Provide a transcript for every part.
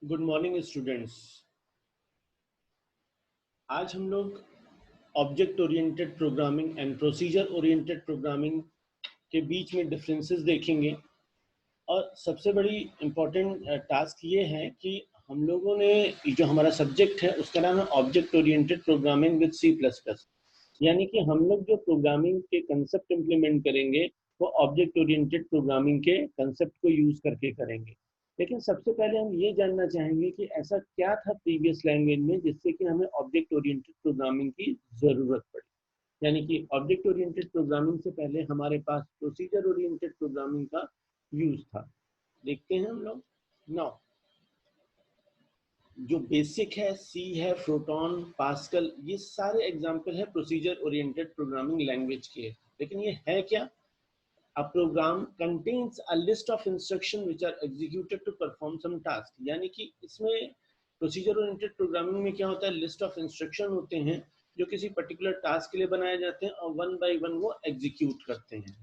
Good morning students. आज हम लोग object oriented programming and procedure oriented programming के बीच में डिफरेंसेस देखेंगे। और सबसे बड़ी इम्पोर्टेंट टास्क ये है कि हम लोगों ने जो हमारा सब्जेक्ट है उसका नाम है object oriented programming with C plus plus. यानी कि हम लोग जो प्रोग्रामिंग के कंसेप्ट इम्प्लीमेंट करेंगे वो ऑब्जेक्ट ओरिएंटेड प्रोग्रामिंग के कंसेप्ट को यूज करके करेंगे। लेकिन सबसे पहले हम ये जानना चाहेंगे कि ऐसा क्या था प्रीवियस लैंग्वेज में जिससे कि हमें ऑब्जेक्ट ओरिएंटेड प्रोग्रामिंग की जरूरत पड़ी। यानी कि ऑब्जेक्ट ओरिएंटेड प्रोग्रामिंग से पहले हमारे पास प्रोसीजर ओरिएंटेड प्रोग्रामिंग का यूज था। देखते हैं हम लोग। नाउ जो बेसिक है, सी है, प्रोटॉन, पास्कल, ये सारे एग्जाम्पल है प्रोसीजर ओरिएंटेड प्रोग्रामिंग लैंग्वेज के। लेकिन ये है क्या? A program contains a list of instructions which are executed to perform some task। यानी कि इसमें प्रोसीजर ओरिएंटेड प्रोग्रामिंग में क्या होता है, लिस्ट ऑफ इंस्ट्रक्शन होते हैं जो किसी पर्टिकुलर टास्क के लिए बनाए जाते हैं और वन बाय वन वो एग्जीक्यूट करते हैं।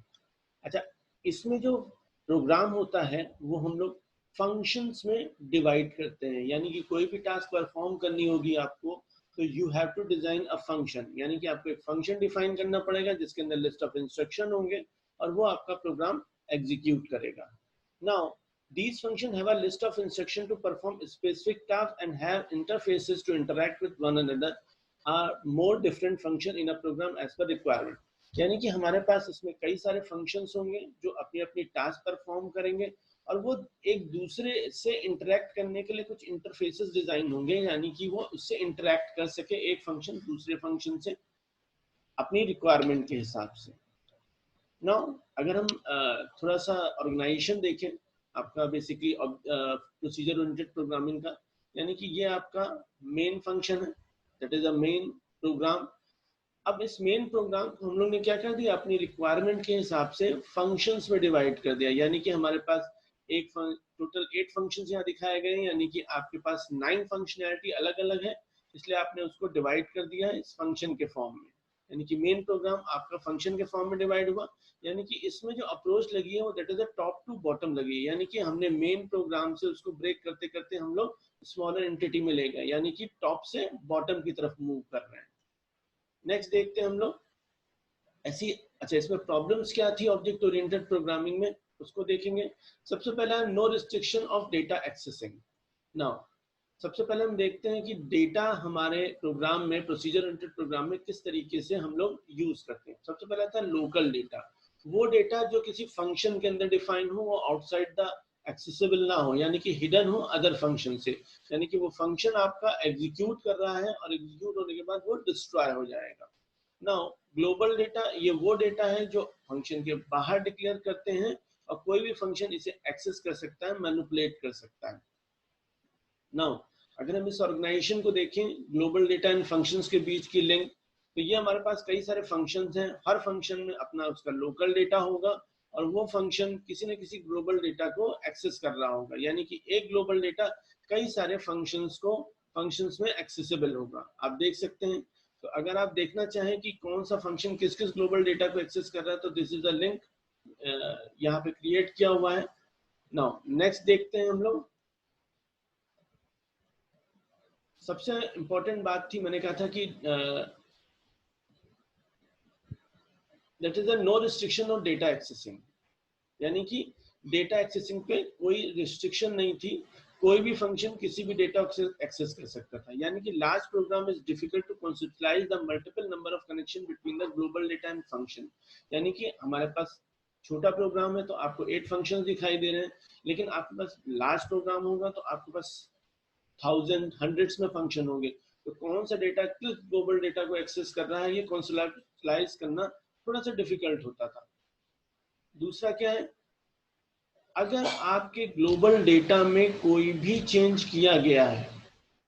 अच्छा, इसमें जो प्रोग्राम होता है वो हम लोग फंक्शंस में डिवाइड करते हैं। यानी कि कोई भी टास्क परफॉर्म करनी होगी आपको तो you have to design a function. यानी कि आपको एक फंक्शन डिफाइन करना पड़ेगा जिसके अंदर लिस्ट ऑफ इंस्ट्रक्शन होंगे और वो आपका प्रोग्राम एग्जीक्यूट करेगा। Now these functions have a list of instructions to perform specific tasks and have interfaces to interact with one another are more different function in a program as per requirement। यानी कि हमारे पास इसमें कई सारे functions होंगे जो अपनी अपनी टास्क परफॉर्म करेंगे और वो एक दूसरे से इंटरेक्ट करने के लिए कुछ इंटरफेसेस डिजाइन होंगे। यानी कि वो उससे इंटरेक्ट कर सके एक फंक्शन दूसरे फंक्शन से अपनी रिक्वायरमेंट के हिसाब से। नाउ अगर हम थोड़ा सा ऑर्गेनाइजेशन देखें आपका बेसिकली प्रोसीजर ओरिएंटेड प्रोग्रामिंग का, यानी कि ये आपका मेन फंक्शन है, that is a main program. अब इस मेन प्रोग्राम को हम लोग ने क्या कर दिया, अपनी रिक्वायरमेंट के हिसाब से फंक्शंस में डिवाइड कर दिया। यानी कि हमारे पास एक टोटल 8 फंक्शंस यहाँ दिखाए गए हैं। यानी कि आपके पास 9 फंक्शनैलिटी अलग अलग है, इसलिए आपने उसको डिवाइड कर दिया है इस फंक्शन के फॉर्म में। यानी कि मेन प्रोग्राम आपका फंक्शन के फॉर्म में डिवाइड हुआ। यानी कि इसमें जो अप्रोच लगी है वो that is a top to bottom लगी है। यानी कि हमने मेन प्रोग्राम से उसको ब्रेक करते करते हम लोग स्मॉलर एंटिटी में ले गए, यानी कि टॉप से बॉटम की तरफ मूव कर रहे हैं। नेक्स्ट देखते हैं हम लोग ऐसी। अच्छा, इसमें प्रॉब्लम्स क्या थी ऑब्जेक्ट ओरिएंटेड प्रोग्रामिंग में, उसको देखेंगे। सबसे पहला no restriction of data accessing. Now सबसे पहले हम देखते हैं कि डेटा हमारे प्रोग्राम में, प्रोसीजर ओरिएंटेड प्रोग्राम में किस तरीके से हम लोग यूज करते हैं। सबसे पहला था लोकल डेटा। वो डेटा जो किसी फंक्शन के अंदर डिफाइन हो, वो आउटसाइड द एक्सेसिबल ना हो, यानी कि हिडन हो अदर फंक्शन से। यानी कि वो फंक्शन आपका एग्जीक्यूट कर रहा है और एग्जीक्यूट होने के बाद वो डिस्ट्रॉय हो जाएगा। नाउ ग्लोबल डेटा, ये वो डेटा है जो फंक्शन के बाहर डिक्लेयर करते हैं और कोई भी फंक्शन इसे एक्सेस कर सकता है, मैनिपुलेट कर सकता है। नाउ अगर हम इस ऑर्गेनाइजेशन को देखें, ग्लोबल डेटा एंड फंक्शंस के बीच की लिंक, तो ये हमारे पास कई सारे फंक्शंस हैं। हर फंक्शन में अपना उसका लोकल डेटा होगा और वो फंक्शन किसी न किसी ग्लोबल डेटा को एक्सेस कर रहा होगा। यानी कि एक ग्लोबल डेटा कई सारे फंक्शंस में एक्सेसिबल होगा। आप देख सकते हैं। तो अगर आप देखना चाहें कि कौन सा फंक्शन किस किस ग्लोबल डेटा को एक्सेस कर रहा है तो दिस इज द लिंक यहाँ पे क्रिएट किया हुआ है। नाउ नेक्स्ट देखते हैं हम लोग। सबसे इंपॉर्टेंट बात थी, मैंने कहा था कि that is a no restriction on data accessing. यानी कि डेटा एक्सेसिंग पे कोई रिस्ट्रिक्शन नहीं थी, कोई भी फंक्शन किसी भी डेटा एक्सेस कर सकता था। यानी कि large program is difficult to conceptualise the multiple number of connection between the global data and function. यानी कि हमारे पास छोटा प्रोग्राम है तो आपको 8 फंक्शन दिखाई दे रहे हैं, लेकिन आपके पास लार्ज प्रोग्राम होगा तो आपके पास थाउजेंड हंड्रेड्स में फंक्शन होंगे। तो कौन सा डेटा किस ग्लोबल डेटा को एक्सेस कर रहा है ये कॉन्सेप्चुअलाइज करना थोड़ा सा डिफिकल्ट होता था। दूसरा क्या है, अगर आपके ग्लोबल डेटा में कोई भी चेंज किया गया है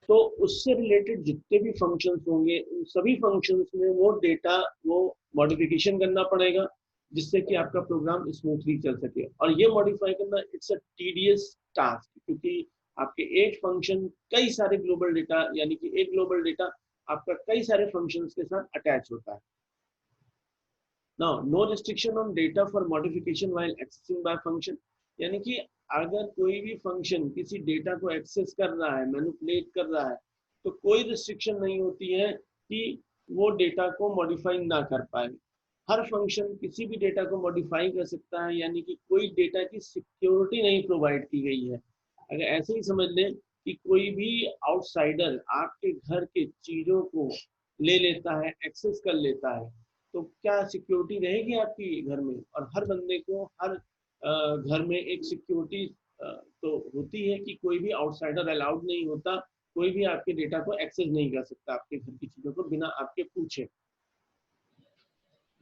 तो उससे रिलेटेड जितने भी फंक्शंस होंगे उन सभी फंक्शंस में वो डेटा वो मॉडिफिकेशन करना पड़ेगा जिससे कि आपका प्रोग्राम स्मूथली चल सके। और ये मॉडिफाई करना इट्स अ टीडियस टास्क, क्योंकि आपके एक फंक्शन कई सारे ग्लोबल डेटा, यानी कि एक ग्लोबल डेटा आपका कई सारे फंक्शंस के साथ अटैच होता है। Now, no restriction on data for modification while accessing by function। यानी कि अगर कोई भी फंक्शन किसी डेटा को एक्सेस कर रहा है, मैनिपुलेट कर रहा है, तो कोई रिस्ट्रिक्शन नहीं होती है कि वो डेटा को मॉडिफाई ना कर पाए। हर फंक्शन किसी भी डेटा को मॉडिफाई कर सकता है, यानी कि कोई डेटा की सिक्योरिटी नहीं प्रोवाइड की गई है। अगर ऐसे ही समझ लें कि कोई भी आउटसाइडर आपके घर के चीजों को ले लेता है, एक्सेस कर लेता है, तो क्या सिक्योरिटी रहेगी आपकी घर में? और हर बंदे को हर घर में एक सिक्योरिटी तो होती है कि कोई भी आउटसाइडर अलाउड नहीं होता, कोई भी आपके डेटा को एक्सेस नहीं कर सकता आपके घर की चीजों को बिना आपके पूछे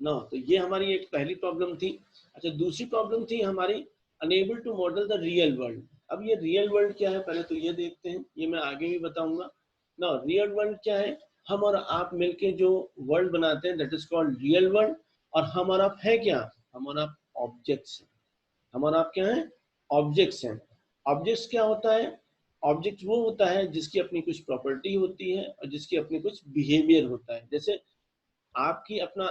ना। तो ये हमारी एक पहली प्रॉब्लम थी। अच्छा, दूसरी प्रॉब्लम थी हमारी unable to model the real world. अब ये रियल वर्ल्ड क्या है पहले तो ये देखते हैं, ये मैं आगे भी बताऊंगा ना। रियल वर्ल्ड क्या है? हम और आप मिलके जो वर्ल्ड बनाते हैं that is called real world. और हम और आप है क्या? हम और आप ऑब्जेक्ट्स हैं। हम और आप क्या है? ऑब्जेक्ट्स हैं। ऑब्जेक्ट्स क्या होता है? ऑब्जेक्ट वो होता है जिसकी अपनी कुछ प्रॉपर्टी होती है और जिसकी अपनी कुछ बिहेवियर होता है। जैसे आपकी अपना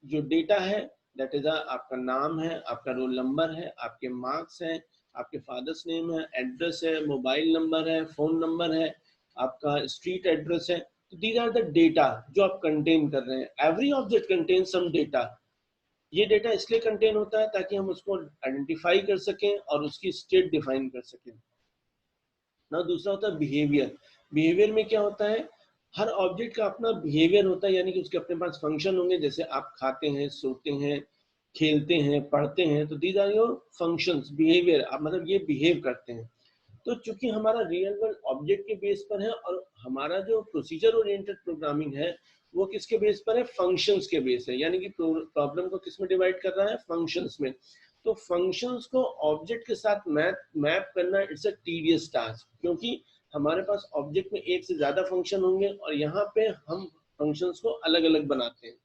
जो डेटा है दैट इज आपका नाम है, आपका रोल नंबर है, आपके मार्क्स हैं, आपके फादर्स नेम है, एड्रेस है, मोबाइल नंबर है, फोन नंबर है, आपका स्ट्रीट एड्रेस है। तो दीज आर द डेटा जो आप कंटेन कर रहे हैं। Every object contain some data. ये डेटा इसलिए कंटेन होता है ताकि हम उसको आइडेंटिफाई कर सकें और उसकी स्टेट डिफाइन कर सकें ना। दूसरा होता है बिहेवियर। बिहेवियर में क्या होता है? हर ऑब्जेक्ट का अपना बिहेवियर होता है, यानी कि उसके अपने पास फंक्शन होंगे। जैसे आप खाते हैं, सोते हैं, खेलते हैं, पढ़ते हैं, तो these are your functions, behaviour. मतलब ये बिहेव करते हैं। तो चूंकि हमारा रियल वर्ल्ड ऑब्जेक्ट के बेस पर है और हमारा जो प्रोसीजर ओरिएंटेड प्रोग्रामिंग है वो किसके बेस पर है? फंक्शंस के बेस है। यानी कि प्रॉब्लम को किस में डिवाइड कर रहा है? फंक्शंस में। तो फंक्शंस को ऑब्जेक्ट के साथ मैप करना इट्स अ टीडियस टास्क, क्योंकि हमारे पास ऑब्जेक्ट में एक से ज्यादा फंक्शन होंगे और यहाँ पे हम फंक्शंस को अलग अलग बनाते हैं।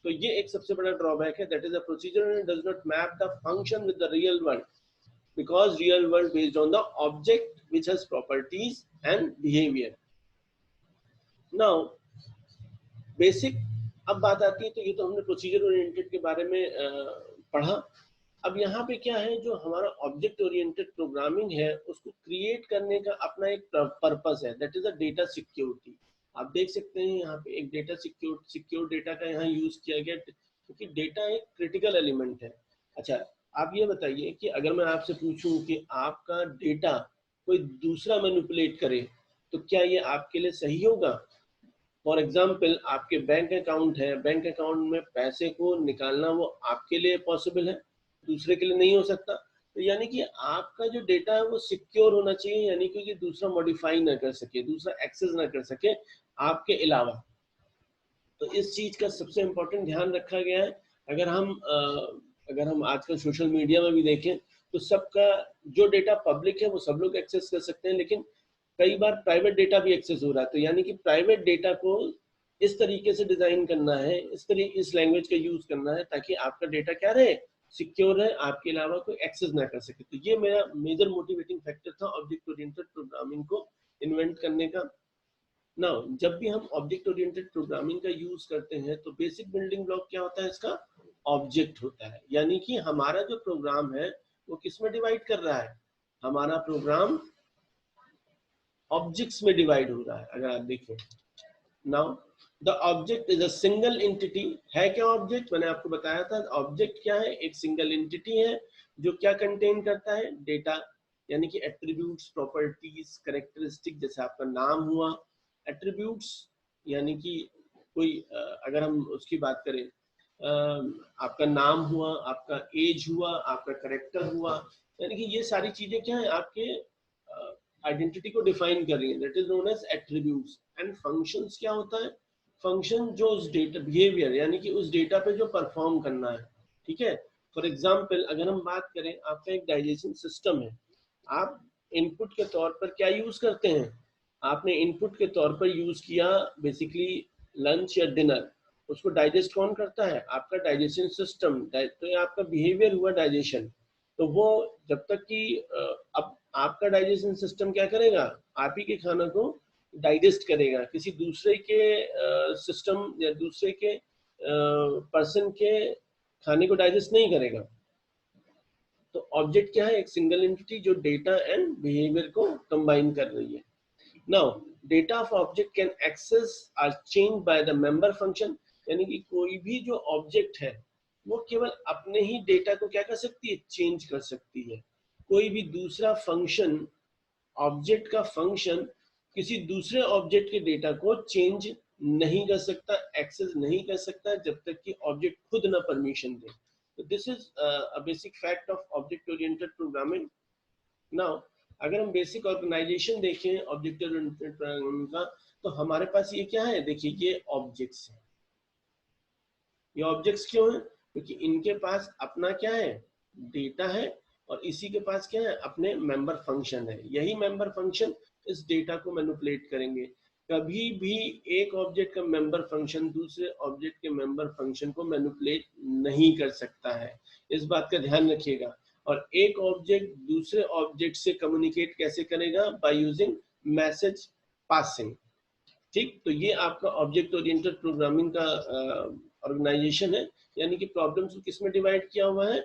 तो ये एक सबसे बड़ा ड्रॉबैक है, that is a procedure does not map the function with the real world, because real world based on the object which has properties and behavior. Now basic, अब बात आती है, तो ये तो हमने प्रोसीजर ओरिएंटेड के बारे में पढ़ा। अब यहाँ पे क्या है, जो हमारा ऑब्जेक्ट ओरिएंटेड प्रोग्रामिंग है उसको क्रिएट करने का अपना एक पर्पस है, that is a data security. आप देख सकते हैं यहाँ पे एक डेटा सिक्योर डेटा का यहाँ यूज किया गया, क्योंकि डेटा एक क्रिटिकल एलिमेंट है। अच्छा, आप ये बताइए कि अगर मैं आपसे पूछूं कि आपका डेटा कोई दूसरा मैनिपुलेट करे तो क्या ये आपके लिए सही होगा? फॉर एग्जाम्पल, आपके बैंक अकाउंट है, बैंक अकाउंट में पैसे को निकालना वो आपके लिए पॉसिबल है, दूसरे के लिए नहीं हो सकता। तो यानी कि आपका जो डेटा है वो सिक्योर होना चाहिए, यानी कि दूसरा मॉडिफाई ना कर सके, दूसरा एक्सेस ना कर सके आपके अलावा। तो इस चीज का सबसे इम्पोर्टेंट ध्यान रखा गया है। अगर हम आजकल सोशल मीडिया में भी देखें तो सबका जो डेटा पब्लिक है वो सब लोग एक्सेस कर सकते हैं, लेकिन कई बार प्राइवेट डेटा भी एक्सेस हो रहा है। तो यानी कि प्राइवेट डेटा को इस तरीके से डिजाइन करना है, इस लैंग्वेज का यूज करना है ताकि आपका डेटा क्या रहे? सिक्योर है, आपके अलावा कोई एक्सेस ना कर सके। तो ये मेरा मेजर मोटिवेटिंग फैक्टर था ऑब्जेक्ट ओरिएंटेड प्रोग्रामिंग को इन्वेंट करने का। ना, जब भी हम ऑब्जेक्ट ओरिएंटेड प्रोग्रामिंग का यूज करते हैं तो बेसिक बिल्डिंग ब्लॉक क्या होता है इसका? ऑब्जेक्ट होता है। यानी कि हमारा जो प्रोग्राम है वो किस में डिवाइड कर रहा है? हमारा प्रोग्राम ऑब्जेक्ट्स में डिवाइड हो रहा है। अगर आप देखें, now the object is a single entity. है क्या ऑब्जेक्ट? मैंने आपको बताया था ऑब्जेक्ट क्या है, एक सिंगल एंटिटी है जो क्या कंटेन करता है? डेटा, यानी कि एट्रीब्यूट्स, प्रॉपर्टीज, कैरेक्टरिस्टिक। जैसे आपका नाम हुआ, एट्रीब्यूट्स यानी कि कोई अगर हम उसकी बात करें, आपका नाम हुआ, आपका एज हुआ, आपका करेक्टर हुआ, यानी कि ये सारी चीजें क्या है? आपके आइडेंटिटी को डिफाइन कर रही है, that is known as attributes. And functions क्या होता है? फंक्शन जो उस डेटा बिहेवियर, यानी कि उस डेटा पे जो परफॉर्म करना है, ठीक है। फॉर एग्जाम्पल, अगर हम बात करें, आपका एक डाइजेशन सिस्टम है, आप इनपुट के तौर पर क्या यूज करते हैं? आपने इनपुट के तौर पर यूज किया बेसिकली लंच या डिनर, उसको डाइजेस्ट कौन करता है? आपका डाइजेशन सिस्टम। तो ये आपका बिहेवियर हुआ डाइजेशन। तो वो जब तक कि अब आपका डाइजेशन सिस्टम क्या करेगा? आप ही के खाना को डाइजेस्ट करेगा, किसी दूसरे के सिस्टम या दूसरे के पर्सन के खाने को डाइजेस्ट नहीं करेगा। तो ऑब्जेक्ट क्या है? एक सिंगल एंटिटी जो डेटा एंड बिहेवियर को कंबाइन कर रही है। Now data of object can access or change by the member function, यानी कि कोई भी जो ऑब्जेक्ट है वो केवल अपने ही डेटा को क्या कर सकती है? चेंज कर सकती है। कोई भी दूसरा फंक्शन, ऑब्जेक्ट का फंक्शन किसी दूसरे ऑब्जेक्ट के डेटा को चेंज नहीं कर सकता, एक्सेस नहीं कर सकता, जब तक कि ऑब्जेक्ट खुद ना परमिशन दे। तो this is a basic fact of object oriented programming. Now अगर हम बेसिक ऑर्गेनाइजेशन देखें ऑब्जेक्ट ओरिएंटेड प्रोग्रामिंग का, तो हमारे पास ये क्या है? देखिए ये ऑब्जेक्ट्स है। ये ऑब्जेक्ट्स क्यों है? क्योंकि इनके पास अपना क्या है? डेटा है, और इसी के पास क्या है? अपने मेंबर फंक्शन है। यही मेंबर फंक्शन इस डेटा को मैनिपुलेट करेंगे। कभी भी एक ऑब्जेक्ट का मेंबर फंक्शन दूसरे ऑब्जेक्ट के मेंबर फंक्शन को मैनिपुलेट नहीं कर सकता है, इस बात का ध्यान रखिएगा। और एक ऑब्जेक्ट दूसरे ऑब्जेक्ट से कम्युनिकेट कैसे करेगा? By using message passing. ठीक, तो ये आपका ऑब्जेक्ट ओरिएंटेड प्रोग्रामिंग का ऑर्गेनाइजेशन है, यानी कि प्रॉब्लम्स को किस में डिवाइड किया हुआ है?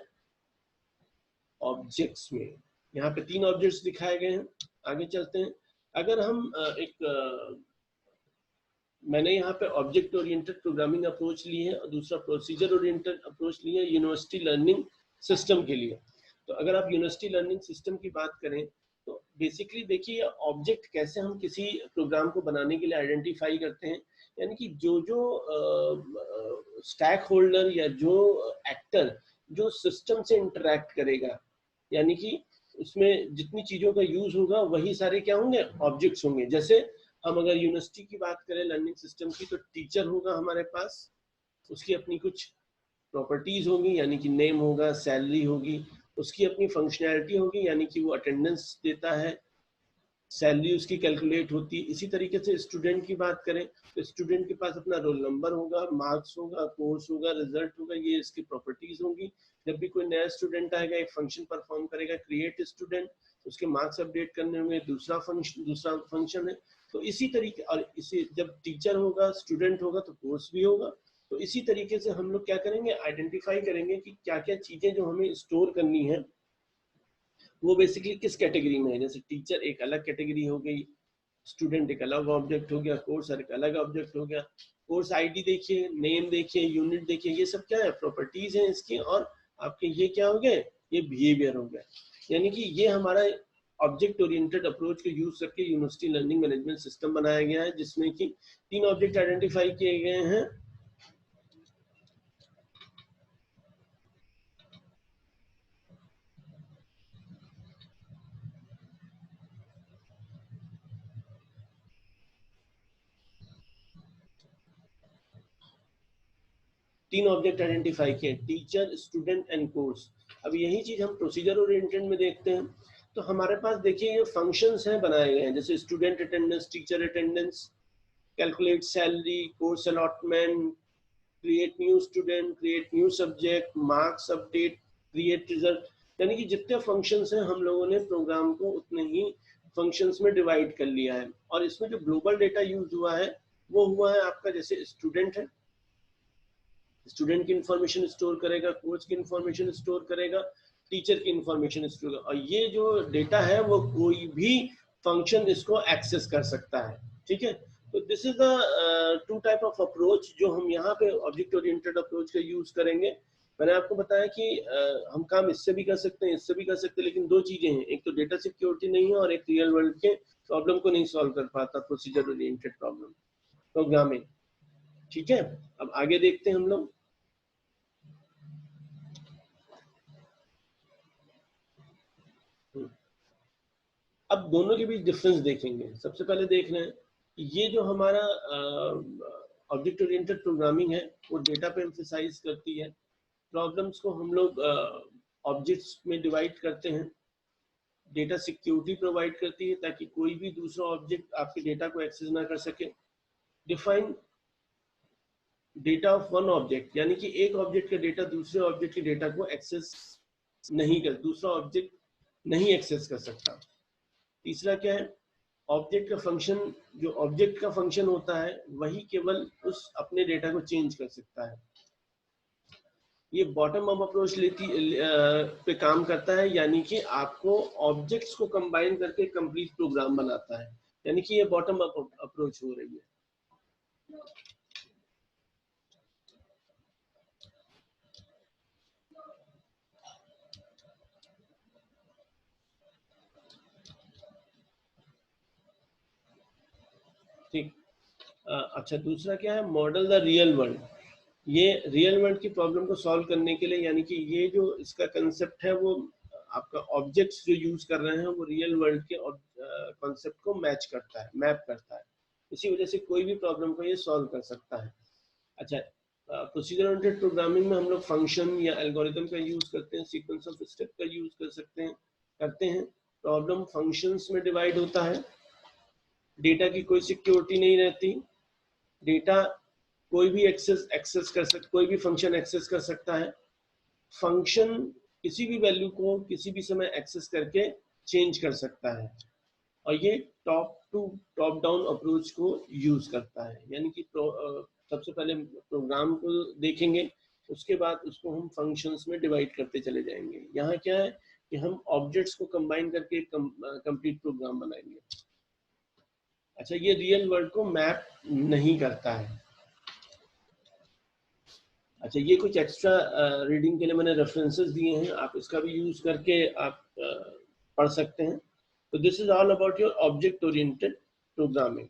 ऑब्जेक्ट्स में। यहाँ पे 3 ऑब्जेक्ट्स दिखाए गए हैं। आगे चलते हैं। अगर हम मैंने यहाँ पे ऑब्जेक्ट ओरिएंटेड प्रोग्रामिंग अप्रोच ली है और दूसरा प्रोसीजर ओरिएंटेड अप्रोच ली है यूनिवर्सिटी लर्निंग सिस्टम के लिए। तो अगर आप यूनिवर्सिटी लर्निंग सिस्टम की बात करें तो बेसिकली देखिए ऑब्जेक्ट कैसे हम किसी प्रोग्राम को बनाने के लिए आइडेंटिफाई करते हैं, यानी कि जो जो स्टैक होल्डर या जो एक्टर जो सिस्टम से इंटरेक्ट करेगा, यानी कि उसमें जितनी चीजों का यूज होगा वही सारे क्या होंगे? ऑब्जेक्ट्स होंगे। जैसे हम अगर यूनिवर्सिटी की बात करें लर्निंग सिस्टम की, तो टीचर होगा हमारे पास, उसकी अपनी कुछ प्रॉपर्टीज होंगी, यानी कि नेम होगा, सैलरी होगी, उसकी अपनी फंक्शनैलिटी होगी, यानी कि वो अटेंडेंस देता है, सैलरी उसकी कैलकुलेट होती है। इसी तरीके से स्टूडेंट की बात करें तो स्टूडेंट के पास अपना रोल नंबर होगा, मार्क्स होगा, कोर्स होगा, रिजल्ट होगा, ये इसकी प्रॉपर्टीज होंगी। जब भी कोई नया स्टूडेंट आएगा, एक फंक्शन परफॉर्म करेगा, क्रिएट स्टूडेंट, उसके मार्क्स अपडेट करने होंगे, दूसरा फंक्शन है। तो इसी तरीके, और इसी जब टीचर होगा, स्टूडेंट होगा, तो कोर्स भी होगा। तो इसी तरीके से हम लोग क्या करेंगे? आइडेंटिफाई करेंगे कि क्या क्या चीजें जो हमें स्टोर करनी है वो बेसिकली किस कैटेगरी में है। जैसे टीचर एक अलग कैटेगरी हो गई, स्टूडेंट एक अलग ऑब्जेक्ट हो गया, कोर्स एक अलग ऑब्जेक्ट हो गया। कोर्स आईडी देखिए, नेम देखिए, यूनिट देखिए, ये सब क्या है? प्रॉपर्टीज हैं इसकी। और आपके ये क्या हो गए? ये बिहेवियर हो गया। यानी कि ये हमारा ऑब्जेक्ट ओरिएंटेड अप्रोच को यूज करके यूनिवर्सिटी लर्निंग मैनेजमेंट सिस्टम बनाया गया है, जिसमें कि 3 ऑब्जेक्ट आइडेंटिफाई किए गए हैं। तीन ऑब्जेक्ट आइडेंटिफाई किए, टीचर, स्टूडेंट एंड कोर्स। अब यही चीज हम प्रोसीजर ओरिएंटेड में देखते हैं। तो हमारे पास देखिए ये फंक्शंस हैं बनाए गए हैं, जैसे student attendance, teacher attendance, calculate salary, course allotment, create new student, create new subject, marks update, create result. यानी कि जितने फंक्शंस हैं हम लोगों ने प्रोग्राम को उतने ही फंक्शंस में डिवाइड कर लिया है। और इसमें जो ग्लोबल डेटा यूज हुआ है वो हुआ है आपका, जैसे स्टूडेंट है, स्टूडेंट की इंफॉर्मेशन स्टोर करेगा, कोच की इंफॉर्मेशन स्टोर करेगा, टीचर की इंफॉर्मेशन स्टोर करेगा। और ये जो डेटा है वो कोई भी फंक्शन इसको एक्सेस कर सकता है। ठीक है, तो this is the 2 type of approach जो हम यहाँ पे ऑब्जेक्ट ओरिएंटेड अप्रोच का यूज करेंगे। मैंने आपको बताया कि हम काम इससे भी कर सकते हैं, इससे भी कर सकते हैं, लेकिन 2 चीजें हैं, एक तो डेटा सिक्योरिटी नहीं है और एक रियल वर्ल्ड के प्रॉब्लम को नहीं सॉल्व कर पाता प्रोसीजर ओरिएंटेड प्रॉब्लम प्रोग्रामिंग। ठीक है, अब आगे देखते हैं हम लोग। अब दोनों के बीच डिफरेंस देखेंगे। सबसे पहले देख रहे हैं ये जो हमारा ऑब्जेक्ट ओरिएंटेड प्रोग्रामिंग है वो डेटा पे एम्फसाइज करती है। प्रॉब्लम्स को हम लोग ऑब्जेक्ट्स में डिवाइड करते हैं। डेटा सिक्योरिटी प्रोवाइड करती है ताकि कोई भी दूसरा ऑब्जेक्ट आपके डेटा को एक्सेस ना कर सके। Define data of one object, यानी कि एक ऑब्जेक्ट का डेटा दूसरे ऑब्जेक्ट के डेटा को एक्सेस नहीं कर, दूसरा ऑब्जेक्ट नहीं एक्सेस कर सकता। तीसरा क्या है? ऑब्जेक्ट का फंक्शन, जो ऑब्जेक्ट का फंक्शन होता है वही केवल उस अपने डेटा को चेंज कर सकता है। ये बॉटम अप अप्रोच पे काम करता है, यानी कि आपको ऑब्जेक्ट्स को कंबाइन करके कंप्लीट प्रोग्राम बनाता है, यानी कि ये बॉटम अप अप्रोच हो रही है। ठीक। अच्छा, दूसरा क्या है, मॉडल द रियल वर्ल्ड। ये रियल वर्ल्ड की प्रॉब्लम को सॉल्व करने के लिए, यानी कि ये जो इसका कंसेप्ट है वो आपका ऑब्जेक्ट्स जो यूज कर रहे हैं वो रियल वर्ल्ड के कॉन्सेप्ट को मैच करता है, मैप करता है। इसी वजह से कोई भी प्रॉब्लम को ये सॉल्व कर सकता है। अच्छा, प्रोसीजर ओरिएंटेड प्रोग्रामिंग में हम लोग फंक्शन या एल्गोरिथम का यूज करते हैं, सीक्वेंस ऑफ स्टेप का यूज कर सकते हैं, करते हैं। प्रॉब्लम फंक्शंस में डिवाइड होता है, डेटा की कोई सिक्योरिटी नहीं रहती, डेटा कोई भी एक्सेस कर सकता, कोई भी फंक्शन एक्सेस कर सकता है, फंक्शन किसी भी वैल्यू को किसी भी समय एक्सेस करके चेंज कर सकता है, और ये top to top down approach को यूज करता है। यानी कि सबसे पहले प्रोग्राम को देखेंगे, उसके बाद उसको हम फंक्शंस में डिवाइड करते चले जाएंगे। यहाँ क्या है कि हम ऑब्जेक्ट्स को कंबाइन करके कंप्लीट प्रोग्राम बनाएंगे। अच्छा, ये रियल वर्ल्ड को मैप नहीं करता है। अच्छा, ये कुछ एक्स्ट्रा रीडिंग के लिए मैंने रेफरेंसेस दिए हैं, आप इसका भी यूज करके आप पढ़ सकते हैं। तो this is all about your object oriented programming.